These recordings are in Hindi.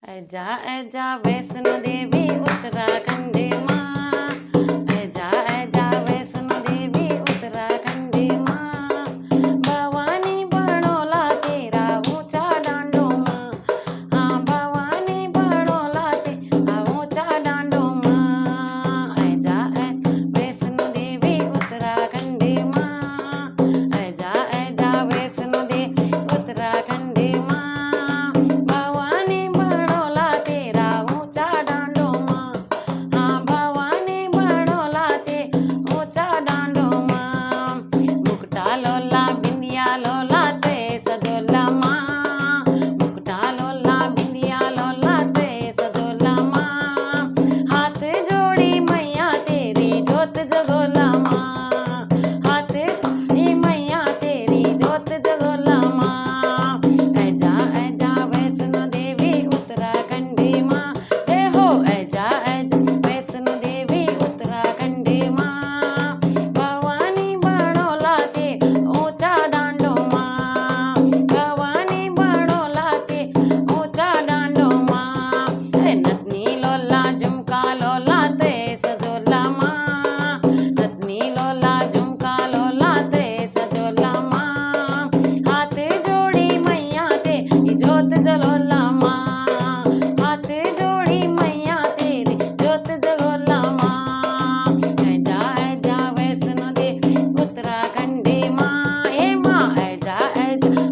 ऐजा वैष्णो देवी उत्तराखंड माँ। ऐजा वैष्णो देवी उत्तराखंड माँ। भवानी बड़ौला तेरा ऊंचा डांडो माँ। हाँ भवानी बड़ौला तेरा ऊंचा डांडो माँ। ऐजा वैष्णो देवी उत्तराखंड माँ। ऐजा वैष्णो देवी उत्तराखंड माँ। भवानी बड़ौला तेरा ऊंचा डांडो माँ। हाँ भवानी बड़ौला ते ऊंचा डांडो माँ। मुकुटा लोला बिंदिया लोला ते सजोला माँ। मुकुटा लोला बिंदिया लोला ते सजोला माँ। हाथ जोड़ी मैया तेरी जोत जगोला माँ। हाथ जोड़ी मैया तेरी जोत जगोला माँ। ऐजा वैष्णो देवी उत्तराखंड माँ। जय हो ऐजा वैष्णो देवी उत्तराखंड माँ। भवानी बड़ौला ते ऊंचा डांडो माँ। भवानी बड़ौला ते ऊंचा डांडो माँ। नथनी लोला झुमका लोला ते सजोला माँ। नथनी लोला झुमका लोला ते सजोला माँ। हाथ जोड़ी मैया ते जोत जगोला माँ। हाथ जोड़ी मैया तेरी जोत जगोला माँ। ऐजा वैष्णो देवी उत्तराखंड माँ। हे माँ ऐजा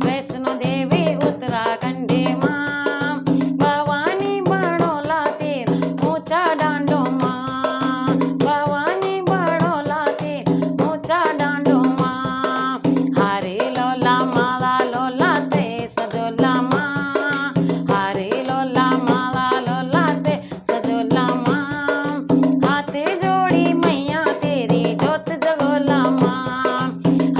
वैष्णो देवी उत्तराखंड माँ। भवानी बड़ौला तेरा ऊंचा डांडो माँ। भवानी बड़ौला ते ऊंचा डांडो माँ। हारे लोला माला लोला ते सजोला माँ। हारे लोला माला लोला ते सजोला माँ। हाथ जोड़ी मैया तेरी जोत जगोला माँ।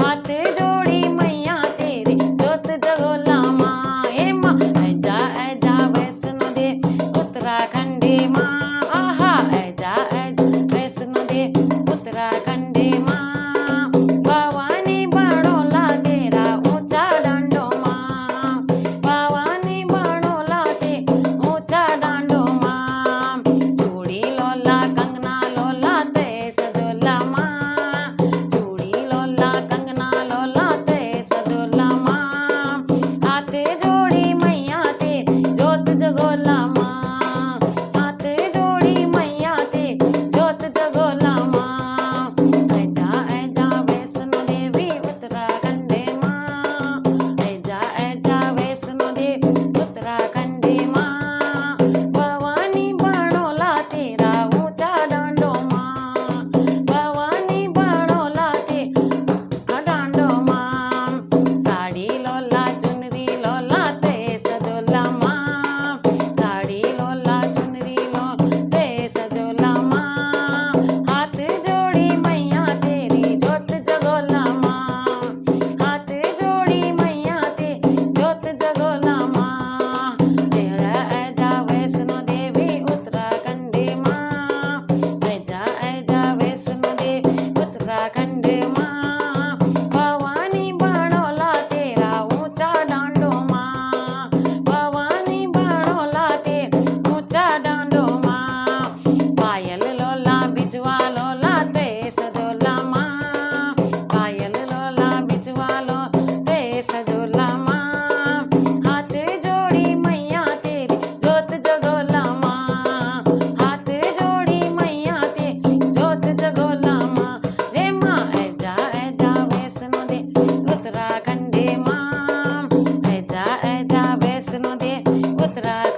हाथ जोड़ी मैया तेरी जोत जगोला माँ। हे माँ ऐजा वैष्णो देवी उत्तराखंड माँ। आहा ऐजा वैष्णो देवी उत्तराखंड माँ। भवानी बड़ौला तेरा ऊंचा डांडो माँ। भवानी बड़ौला ते ऊंचा डांडो माँ। चूड़ी लोला कंगना लोला ते सजोला माँ। चूड़ी लोला कंगना लोला ते सजोला माँ। हाथ जोड़ी मैया ते जोत जगोला माँ। हाथ जोड़ी मैया ते जोत जगोला माँ। ऐजा वैष्णो देवी उत्तराखंड माँ। ऐजा वैष्णो देवी उत्तराखंड माँ। भवानी बड़ौला तेरा ऊंचा डांडो माँ। भवानी बड़ौला ते डांडो माँ। साड़ी लोला चुनरी लोला ते सजोला माँ। साड़ी लोला चुनरी लोला ते सजोला माँ। हाथ जोड़ी मैया तेरी जोत जगोला माँ। हाथ जोड़ी मैया ते जोत जगोला माँ। ऐजा वैष्णो देवी उत्तराखंड माँ। ऐजा वैष्णो देवी उत्तराखंड माँ। भवानी बड़ौला तेरा ऊंचा डांडो माँ। भवानी बड़ौला ते ऊंचा डांडो माँ। पायल लोला बिजवा लोला ते सजोला माँ। पायल लोला बिजवा लोला ते सजोला माँ। हाथ जोड़ी मैया तेरी जोत जगोला माँ। हाथ जोड़ी मैया तेरी जोत जगोला माँ। रे माँ ऐजा वैष्णो देवी उत्तराखंड माँ। ऐजा वैष्णो देवी उत्तराखंड